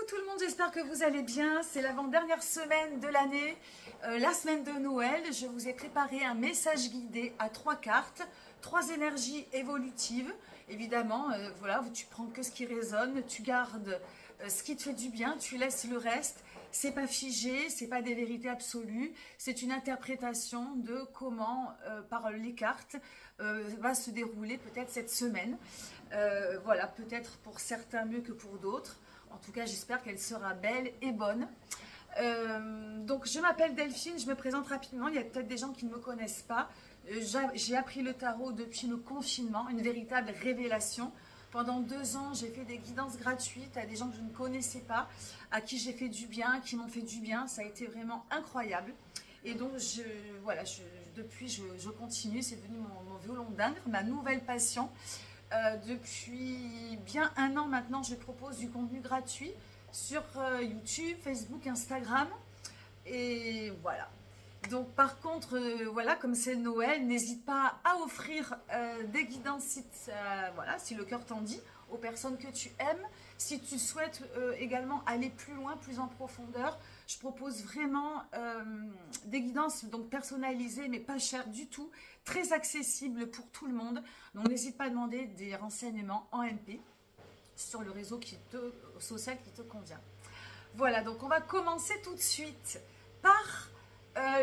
tout le monde, j'espère que vous allez bien. C'est l'avant-dernière semaine de l'année, la semaine de Noël. Je vous ai préparé un message guidé à 3 cartes, 3 énergies évolutives. Évidemment, voilà, tu prends que ce qui résonne, tu gardes ce qui te fait du bien, tu laisses le reste. C'est pas figé, c'est pas des vérités absolues, c'est une interprétation de comment, par les cartes, va se dérouler peut-être cette semaine. Voilà, peut-être pour certains mieux que pour d'autres. En tout cas, j'espère qu'elle sera belle et bonne. Donc, je m'appelle Delphine, je me présente rapidement. Il y a peut-être des gens qui ne me connaissent pas. J'ai appris le tarot depuis le confinement, une véritable révélation. Pendant 2 ans, j'ai fait des guidances gratuites à des gens que je ne connaissais pas, à qui j'ai fait du bien, qui m'ont fait du bien. Ça a été vraiment incroyable. Et donc, depuis, je continue. C'est devenu mon violon d'Ingres, ma nouvelle passion. Depuis bien 1 an maintenant, je propose du contenu gratuit sur YouTube, Facebook, Instagram. Et voilà. Donc par contre, voilà, comme c'est Noël, n'hésite pas à offrir des guidances si le cœur t'en dit, aux personnes que tu aimes. Si tu souhaites également aller plus loin, plus en profondeur, je propose vraiment des guidances donc personnalisées, mais pas chères du tout, très accessibles pour tout le monde. Donc n'hésite pas à demander des renseignements en MP sur le réseau social qui te convient. Voilà, donc on va commencer tout de suite par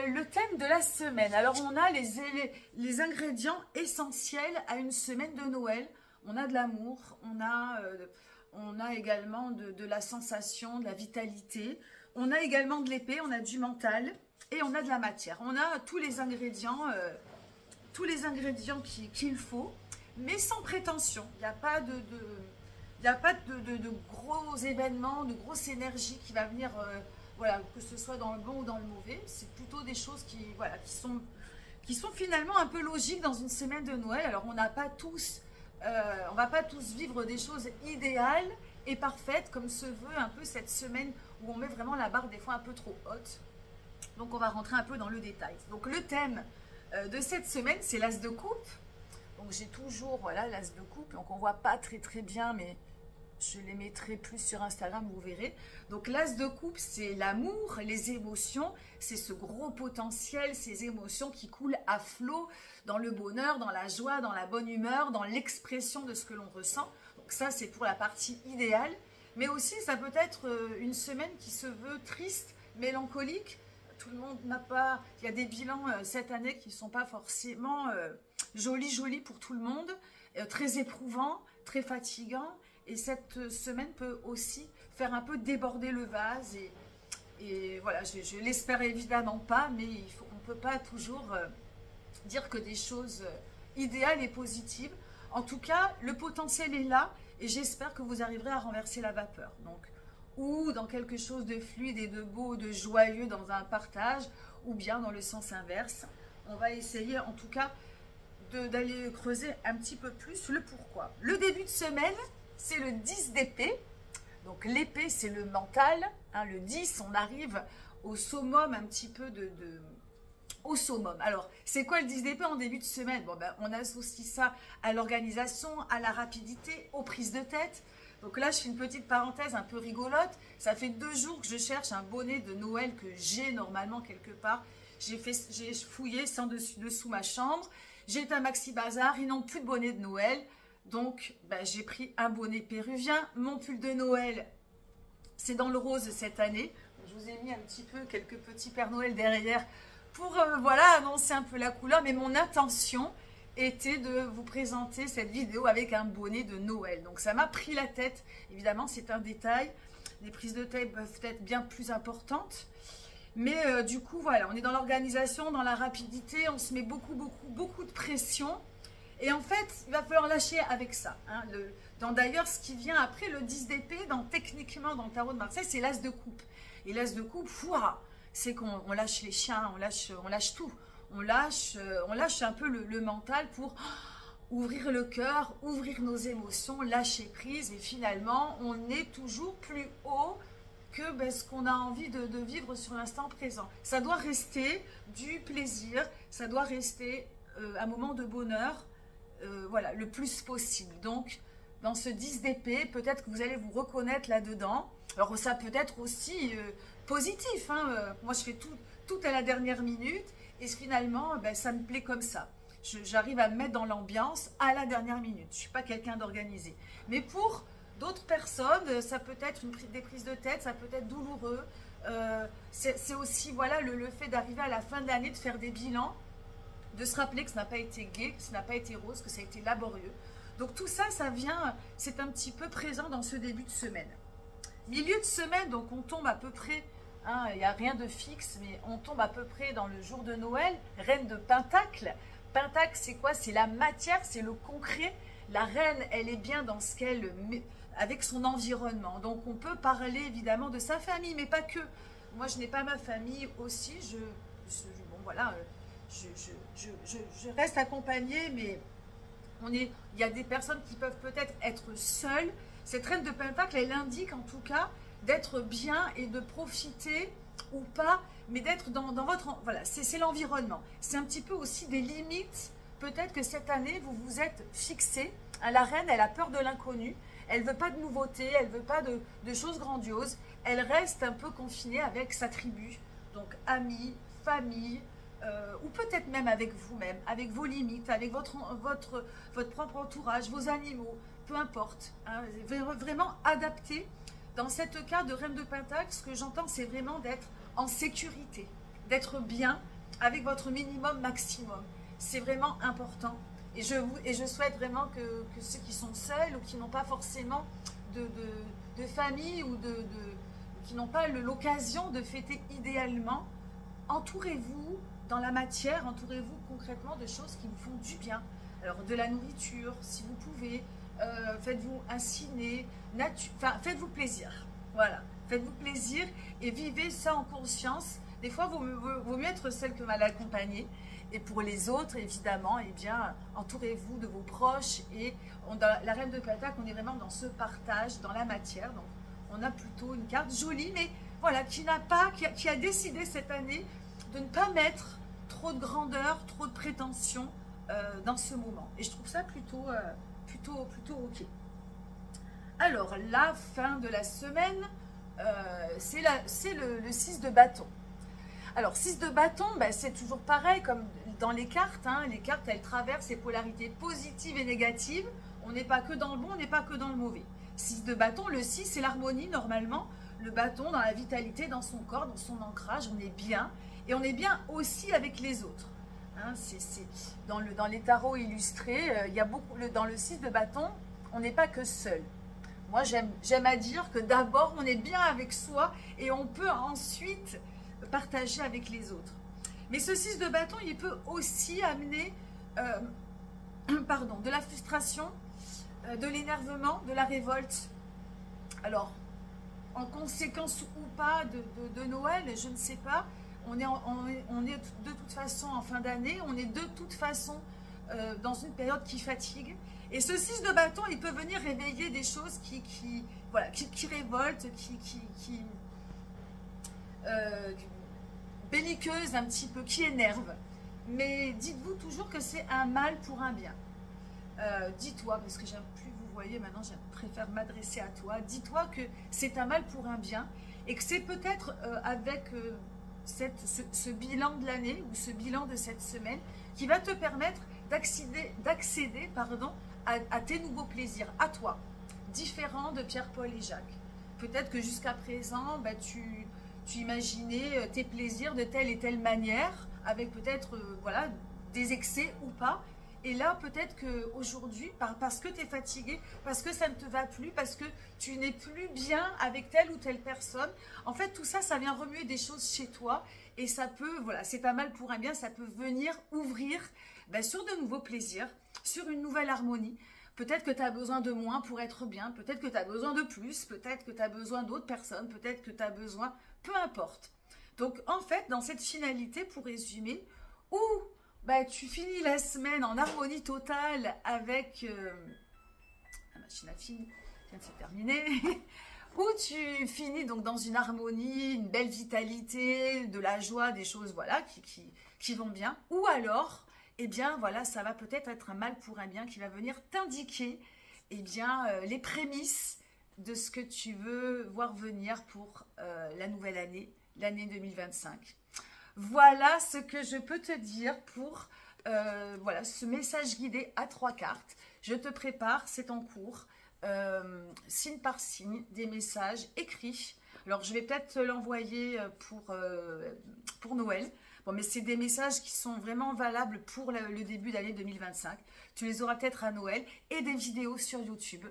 le thème de la semaine. Alors on a les ingrédients essentiels à une semaine de Noël. On a de l'amour, on a également de la sensation, de la vitalité. On a également de l'épée, on a du mental et on a de la matière. On a tous les ingrédients qu'il faut, mais sans prétention. Il n'y a pas de gros événements, de grosses énergies qui va venir... voilà, que ce soit dans le bon ou dans le mauvais, c'est plutôt des choses qui sont finalement un peu logiques dans une semaine de Noël. Alors on va pas tous vivre des choses idéales et parfaites comme se veut un peu cette semaine où on met vraiment la barre des fois un peu trop haute. Donc on va rentrer un peu dans le détail. Donc le thème de cette semaine, c'est l'as de coupe. Donc j'ai toujours, voilà, l'as de coupe. Donc on voit pas très bien, mais je les mettrai plus sur Instagram, vous verrez. Donc l'as de coupe, c'est l'amour, les émotions, c'est ce gros potentiel, ces émotions qui coulent à flot dans le bonheur, dans la joie, dans la bonne humeur, dans l'expression de ce que l'on ressent. Donc ça, c'est pour la partie idéale. Mais aussi, ça peut être une semaine qui se veut triste, mélancolique. Tout le monde n'a pas... Il y a des bilans cette année qui ne sont pas forcément jolis pour tout le monde, très éprouvants, très fatigants. Et cette semaine peut aussi faire un peu déborder le vase. Et voilà, je l'espère évidemment pas, mais on ne peut pas toujours dire que des choses idéales et positives. En tout cas, le potentiel est là et j'espère que vous arriverez à renverser la vapeur. Donc, ou dans quelque chose de fluide et de beau, de joyeux dans un partage, ou bien dans le sens inverse. On va essayer en tout cas d'aller creuser un petit peu plus le pourquoi. Le début de semaine, c'est le 10 d'épée. Donc l'épée, c'est le mental. Hein, le 10, on arrive au summum un petit peu au summum. Alors, c'est quoi le 10 d'épée en début de semaine? Bon, ben, on associe ça à l'organisation, à la rapidité, aux prises de tête. Donc là, je fais une petite parenthèse un peu rigolote. Ça fait 2 jours que je cherche un bonnet de Noël que j'ai normalement quelque part. J'ai fouillé sans dessous ma chambre. J'ai été à Maxi Bazar, ils n'ont plus de bonnet de Noël. Donc, ben, j'ai pris un bonnet péruvien. Mon pull de Noël, c'est dans le rose cette année. Je vous ai mis un petit peu quelques petits Père Noël derrière pour voilà, annoncer un peu la couleur. Mais mon intention était de vous présenter cette vidéo avec un bonnet de Noël. Donc, ça m'a pris la tête. Évidemment, c'est un détail. Les prises de tête peuvent être bien plus importantes. Mais du coup, voilà, on est dans l'organisation, dans la rapidité. On se met beaucoup de pression. Et en fait, il va falloir lâcher avec ça. Hein, d'ailleurs, ce qui vient après le 10 d'épée, techniquement dans le tarot de Marseille, c'est l'as de coupe. Et l'as de coupe, c'est qu'on lâche les chiens, on lâche tout. On lâche un peu le mental pour ouvrir le cœur, ouvrir nos émotions, lâcher prise. Et finalement, on est toujours plus haut que ce qu'on a envie de vivre sur l'instant présent. Ça doit rester du plaisir, ça doit rester un moment de bonheur. Voilà, le plus possible. Donc, dans ce 10 d'épée, peut-être que vous allez vous reconnaître là-dedans. Alors ça peut être aussi positif, hein. Moi je fais tout à la dernière minute et finalement ben, ça me plaît comme ça. J'arrive à me mettre dans l'ambiance à la dernière minute. Je ne suis pas quelqu'un d'organisé. Mais pour d'autres personnes, ça peut être des prises de tête, ça peut être douloureux. C'est aussi voilà, le fait d'arriver à la fin de l'année, de faire des bilans, de se rappeler que ça n'a pas été gai, que ça n'a pas été rose, que ça a été laborieux. Donc tout ça, ça vient, c'est un petit peu présent dans ce début de semaine. Milieu de semaine, donc on tombe à peu près, hein, il n'y a rien de fixe, mais on tombe à peu près dans le jour de Noël, reine de Pentacle. Pentacle, c'est quoi? C'est la matière, c'est le concret. La reine, elle est bien dans ce qu'elle met, avec son environnement. Donc on peut parler évidemment de sa famille, mais pas que. Moi, je n'ai pas ma famille aussi. Bon voilà, je reste accompagnée, mais il y a des personnes qui peuvent peut-être être seules. Cette reine de Pentacle, elle indique en tout cas d'être bien et de profiter ou pas, mais d'être dans votre... Voilà, c'est l'environnement. C'est un petit peu aussi des limites. Peut-être que cette année, vous vous êtes fixé. La reine, elle a peur de l'inconnu. Elle ne veut pas de nouveautés, elle ne veut pas de choses grandioses. Elle reste un peu confinée avec sa tribu. Donc, amis, famille, ou peut-être même avec vous-même, avec vos limites, avec votre propre entourage, vos animaux, peu importe. Hein, vraiment adapté. Dans cette cas de reine de Pentacle, ce que j'entends, c'est vraiment d'être en sécurité, d'être bien avec votre minimum maximum. C'est vraiment important. Et je souhaite vraiment que ceux qui sont seuls ou qui n'ont pas forcément de famille ou qui n'ont pas l'occasion de fêter idéalement, entourez-vous dans la matière, entourez-vous concrètement de choses qui vous font du bien. Alors de la nourriture, si vous pouvez, faites-vous un ciné, faites-vous plaisir. Voilà, faites-vous plaisir et vivez ça en conscience. Des fois, vaut mieux être seul que mal accompagné. Et pour les autres, évidemment, eh bien, entourez-vous de vos proches. Et dans la reine de Pentacle, on est vraiment dans ce partage, dans la matière. Donc, on a plutôt une carte jolie, mais voilà, qui a décidé cette année de ne pas mettre trop de grandeur, trop de prétention dans ce moment. Et je trouve ça plutôt ok. Alors, la fin de la semaine, c'est le 6 de bâton. Alors, 6 de bâton, ben, c'est toujours pareil, comme dans les cartes. Hein, les cartes, elles traversent les polarités positives et négatives. On n'est pas que dans le bon, on n'est pas que dans le mauvais. 6 de bâton, le 6, c'est l'harmonie normalement. Le bâton, dans la vitalité, dans son corps, dans son ancrage, on est bien. Et on est bien aussi avec les autres. Hein, dans les tarots illustrés, il y a beaucoup, dans le 6 de bâton, on n'est pas que seul. Moi, j'aime à dire que d'abord, on est bien avec soi et on peut ensuite partager avec les autres. Mais ce 6 de bâton, il peut aussi amener de la frustration, de l'énervement, de la révolte. Alors, en conséquence ou pas de Noël, je ne sais pas. On est de toute façon en fin d'année, on est de toute façon dans une période qui fatigue. Et ce 6 de bâton, il peut venir réveiller des choses qui révoltent, belliqueuses un petit peu, qui énervent. Mais dites-vous toujours que c'est un mal pour un bien. Dis-toi, parce que j'aime plus vous voyez, maintenant je préfère m'adresser à toi. Dis-toi que c'est un mal pour un bien et que c'est peut-être avec ce bilan de l'année ou ce bilan de cette semaine qui va te permettre d'accéder à tes nouveaux plaisirs, à toi, différents de Pierre, Paul et Jacques. Peut-être que jusqu'à présent, bah, tu imaginais tes plaisirs de telle et telle manière, avec peut-être voilà, des excès ou pas. Et là, peut-être qu'aujourd'hui, parce que tu es fatigué, parce que ça ne te va plus, parce que tu n'es plus bien avec telle ou telle personne, en fait, tout ça, ça vient remuer des choses chez toi. Et ça peut, voilà, c'est un mal pour un bien, ça peut venir ouvrir sur de nouveaux plaisirs, sur une nouvelle harmonie. Peut-être que tu as besoin de moins pour être bien, peut-être que tu as besoin de plus, peut-être que tu as besoin d'autres personnes, peut-être que tu as besoin, peu importe. Donc, en fait, dans cette finalité, pour résumer, où tu finis la semaine en harmonie totale avec la machine à filmer vient de se terminer, où tu finis donc dans une harmonie, une belle vitalité, de la joie, des choses voilà qui vont bien, ou alors, eh bien voilà, ça va peut-être être un mal pour un bien qui va venir t'indiquer eh bien, les prémices de ce que tu veux voir venir pour la nouvelle année, l'année 2025. Voilà ce que je peux te dire pour voilà, ce message guidé à 3 cartes. Je te prépare, c'est en cours, signe par signe, des messages écrits. Alors, je vais peut-être te l'envoyer pour Noël. Bon, mais c'est des messages qui sont vraiment valables pour le début d'année 2025. Tu les auras peut-être à Noël et des vidéos sur YouTube,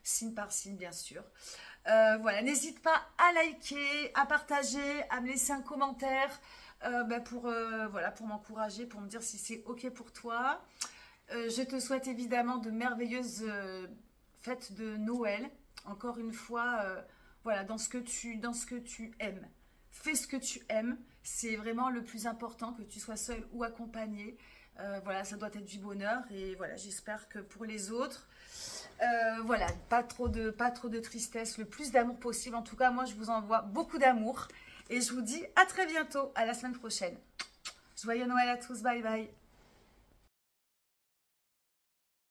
signe par signe, bien sûr. Voilà, n'hésite pas à liker, à partager, à me laisser un commentaire voilà, pour m'encourager, pour me dire si c'est OK pour toi. Je te souhaite évidemment de merveilleuses fêtes de Noël. Encore une fois, voilà, dans ce que tu aimes. Fais ce que tu aimes. C'est vraiment le plus important, que tu sois seul ou accompagné. Voilà, ça doit être du bonheur. Et voilà, j'espère que pour les autres, voilà, pas trop de tristesse, le plus d'amour possible. En tout cas, moi, je vous envoie beaucoup d'amour. Et je vous dis à très bientôt, à la semaine prochaine. Joyeux Noël à tous, bye bye.